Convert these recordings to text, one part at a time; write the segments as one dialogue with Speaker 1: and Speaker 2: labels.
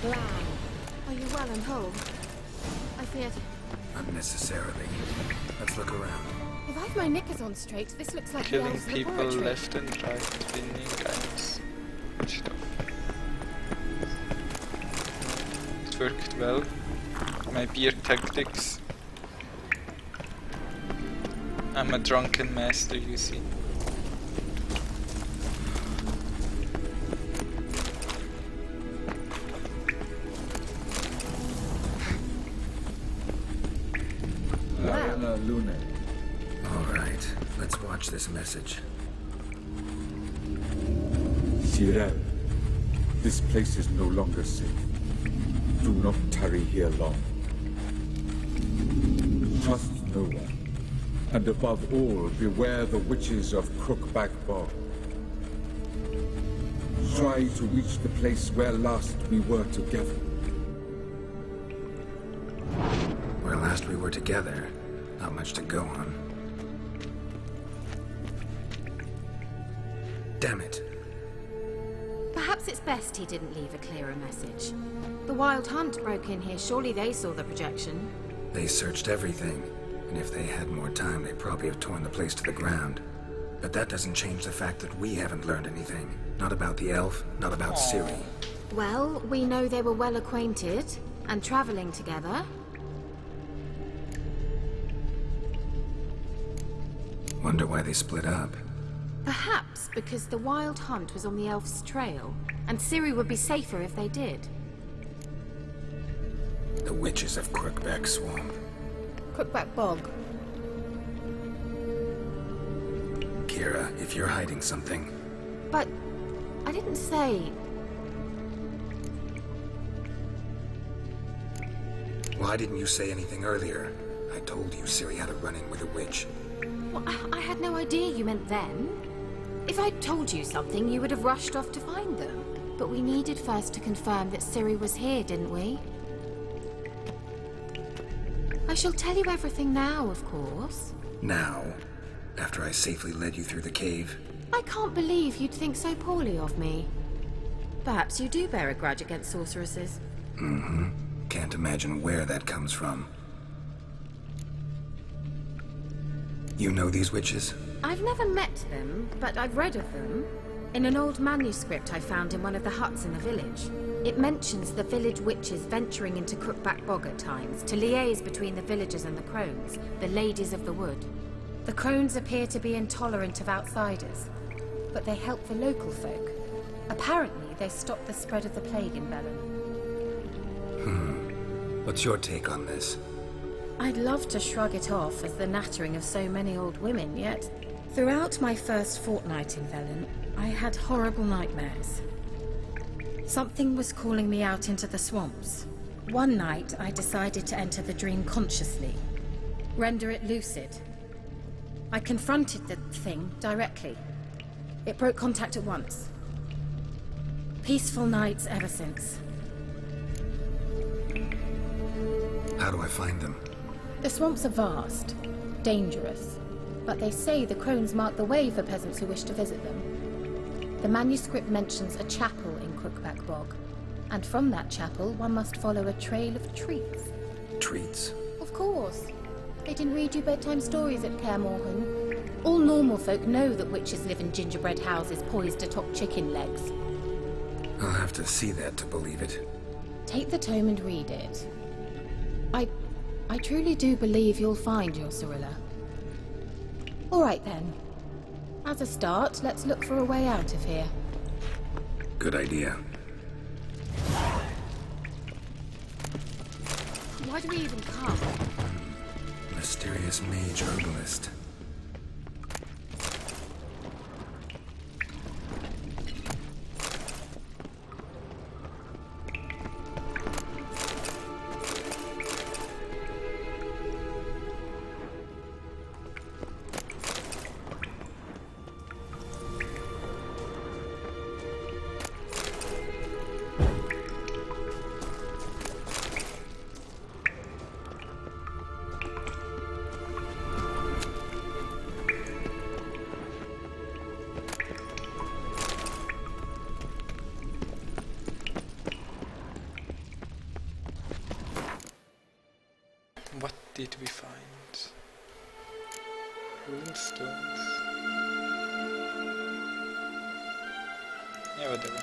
Speaker 1: Are you well and whole? I feared...
Speaker 2: Not necessarily. Let's look around.
Speaker 1: If I've my knickers on straight, this looks like the
Speaker 3: Killing
Speaker 1: elves'
Speaker 3: people
Speaker 1: laboratory.
Speaker 3: left and right, winning items. Stuff. It worked well. My beer tactics. I'm a drunken master, you see.
Speaker 2: Alright, let's watch this message.
Speaker 4: Sirel, this place is no longer safe. Do not tarry here long. Trust no one. And above all, beware the witches of Crookback Bog. Try to reach the place where last we were together.
Speaker 2: Where last we were together, not much to go on. Damn it.
Speaker 1: Perhaps it's best he didn't leave a clearer message. The Wild Hunt broke in here. Surely they saw the projection.
Speaker 2: They searched everything, and if they had more time, they'd probably have torn the place to the ground. But that doesn't change the fact that we haven't learned anything. Not about the elf, not about Ciri.
Speaker 1: Well, we know they were well acquainted and traveling together.
Speaker 2: Wonder why they split up.
Speaker 1: Perhaps because the Wild Hunt was on the elf's trail, and Ciri would be safer if they did.
Speaker 2: The witches of Crookback Swamp.
Speaker 1: Crookback Bog.
Speaker 2: Kira, if you're hiding something...
Speaker 1: But I didn't say...
Speaker 2: Why didn't you say anything earlier? I told you Ciri had a run-in with a witch.
Speaker 1: Well, I had no idea you meant then. If I'd told you something, you would have rushed off to find them. But we needed first to confirm that Ciri was here, didn't we? I shall tell you everything now, of course.
Speaker 2: Now? After I safely led you through the cave?
Speaker 1: I can't believe you'd think so poorly of me. Perhaps you do bear a grudge against sorceresses.
Speaker 2: Mm-hmm. Can't imagine where that comes from. You know these witches?
Speaker 1: I've never met them, but I've read of them. In an old manuscript I found in one of the huts in the village. It mentions the village witches venturing into Crookback Bog at times to liaise between the villagers and the crones, the ladies of the wood. The crones appear to be intolerant of outsiders, but they help the local folk. Apparently, they stop the spread of the plague in Bellon.
Speaker 2: What's your take on this?
Speaker 1: I'd love to shrug it off as the nattering of so many old women, yet throughout my first fortnight in Velen, I had horrible nightmares. Something was calling me out into the swamps. One night, I decided to enter the dream consciously, render it lucid. I confronted the thing directly. It broke contact at once. Peaceful nights ever since.
Speaker 2: How do I find them?
Speaker 1: The swamps are vast, dangerous, but they say the crones mark the way for peasants who wish to visit them. The manuscript mentions a chapel in Crookback Bog, and from that chapel one must follow a trail of treats.
Speaker 2: Treats?
Speaker 1: Of course. They didn't read you bedtime stories at Kaer Morhen. All normal folk know that witches live in gingerbread houses poised atop chicken legs.
Speaker 2: I'll have to see that to believe it.
Speaker 1: Take the tome and read it. I truly do believe you'll find your Cirilla. All right then. As a start, let's look for a way out of here.
Speaker 2: Good idea.
Speaker 1: Why do we even come?
Speaker 2: Mysterious mage herbalist.
Speaker 3: What did we find? Ruined stones. Yeah, whatever.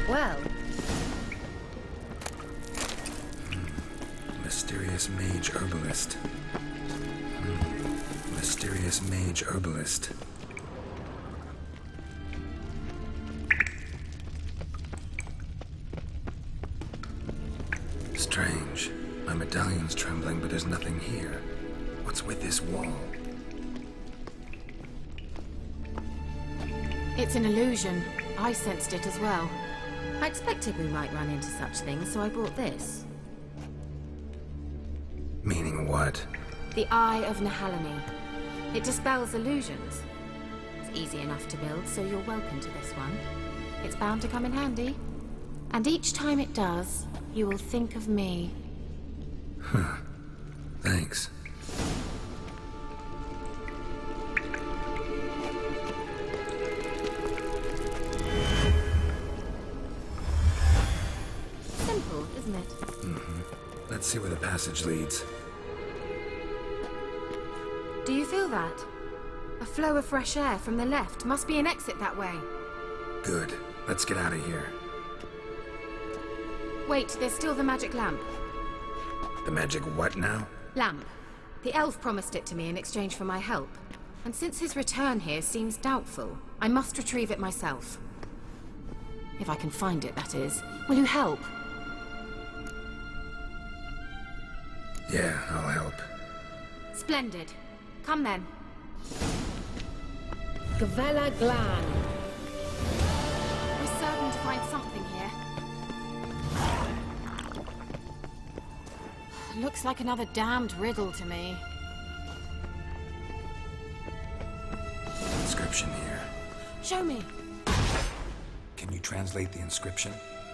Speaker 1: Well,
Speaker 2: Mysterious mage herbalist. Mysterious mage herbalist. Strange. My medallion's trembling, but there's nothing here. What's with this wall?
Speaker 1: it's an illusion. I sensed it as well. I expected we might run into such things, so I brought this.
Speaker 2: Meaning what?
Speaker 1: The Eye of Mahalo. It dispels illusions. It's easy enough to build, so you're welcome to this one. It's bound to come in handy. And each time it does, you will think of me.
Speaker 2: Huh. Thanks.
Speaker 1: Simple, isn't it?
Speaker 2: Let's see where the passage leads.
Speaker 1: Do you feel that? A flow of fresh air from the left. Must be an exit that way.
Speaker 2: Good. Let's get out of here.
Speaker 1: Wait, there's still the magic lamp.
Speaker 2: The magic what now?
Speaker 1: Lamp. The elf promised it to me in exchange for my help. And since his return here seems doubtful, I must retrieve it myself. If I can find it, that is. Will you help?
Speaker 2: Yeah, I'll help.
Speaker 1: Splendid. Come then. Gavella Glan. We're certain to find something here. Looks like another damned riddle to me.
Speaker 2: Inscription here.
Speaker 1: Show me.
Speaker 2: Can you translate the inscription?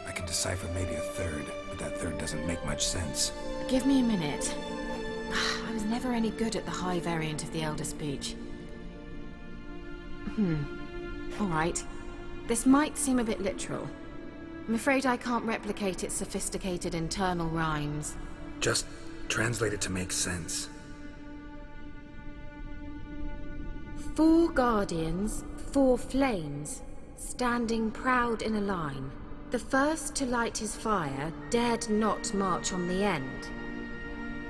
Speaker 2: I can decipher maybe a third, but that third doesn't make much sense.
Speaker 1: Give me a minute. I was never any good at the high variant of the Elder Speech. All right. This might seem a bit literal. I'm afraid I can't replicate its sophisticated internal rhymes.
Speaker 2: Just translate it to make sense.
Speaker 1: 4 guardians, 4 flames, standing proud in a line. The first to light his fire dared not march on the end.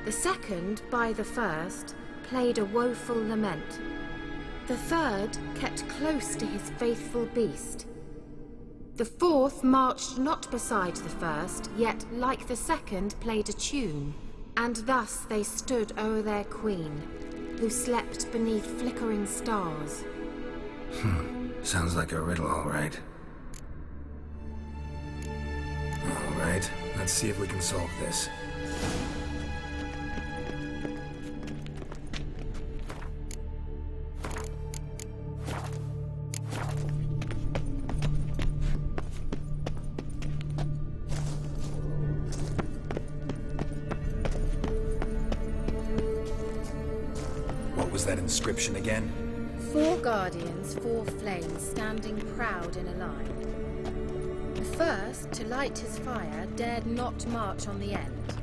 Speaker 1: The second, by the first, played a woeful lament. The third kept close to his faithful beast. The fourth marched not beside the first, yet, like the second, played a tune. And thus they stood o'er their queen, who slept beneath flickering stars.
Speaker 2: Sounds like a riddle, all right. right, let's see if we can solve this. What was that inscription again?
Speaker 1: 4 guardians, 4 flames, standing proud in a line. The first, to light his fire, dared not march on the end.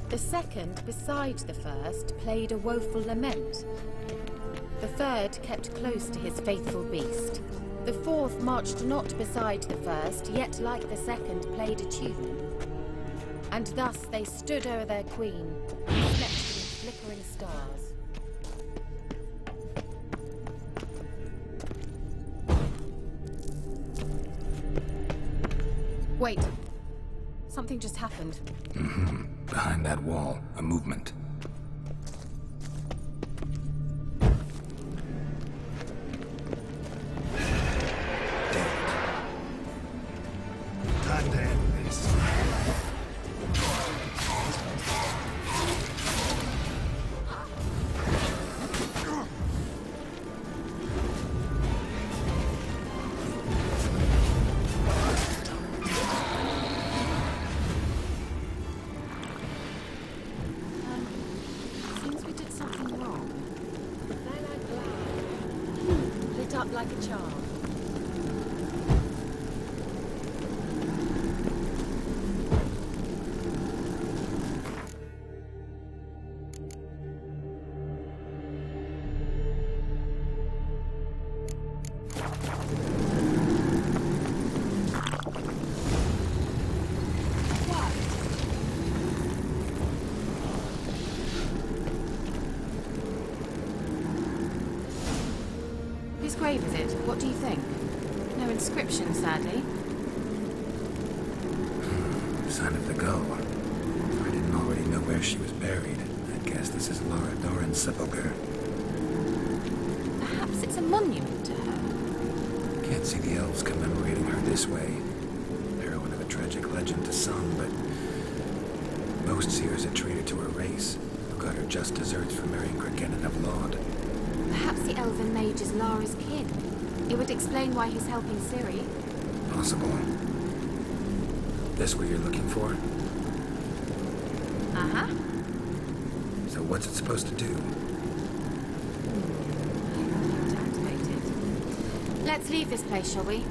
Speaker 1: The second, beside the first, played a woeful lament. The third kept close to his faithful beast. The fourth marched not beside the first, yet like the second played a tune. And thus they stood o'er their queen, reflected in flickering stars. Wait. Something just happened.
Speaker 2: Behind that wall, a movement.
Speaker 5: Time to end this.
Speaker 1: Seems we did something wrong. Lit up like a charm. Whose grave is it? What do you think? No inscription, sadly.
Speaker 2: Sign of the gull. I didn't already know where she was buried. I guess this is Lara Doran's sepulcher.
Speaker 1: Perhaps it's a monument to her.
Speaker 2: Can't see the elves commemorating her this way. Heroine of a tragic legend to some, but most seers are traitor to her race, who got her just desserts for marrying Krakenin of Laud.
Speaker 1: Perhaps the elven mage is Lara's kin. It would explain why he's helping Ciri.
Speaker 2: Possible. This what you're looking for?
Speaker 1: Uh-huh.
Speaker 2: So what's it supposed to do?
Speaker 1: I have to activate it. Let's leave this place, shall we?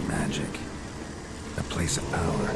Speaker 2: Magic. A place of power.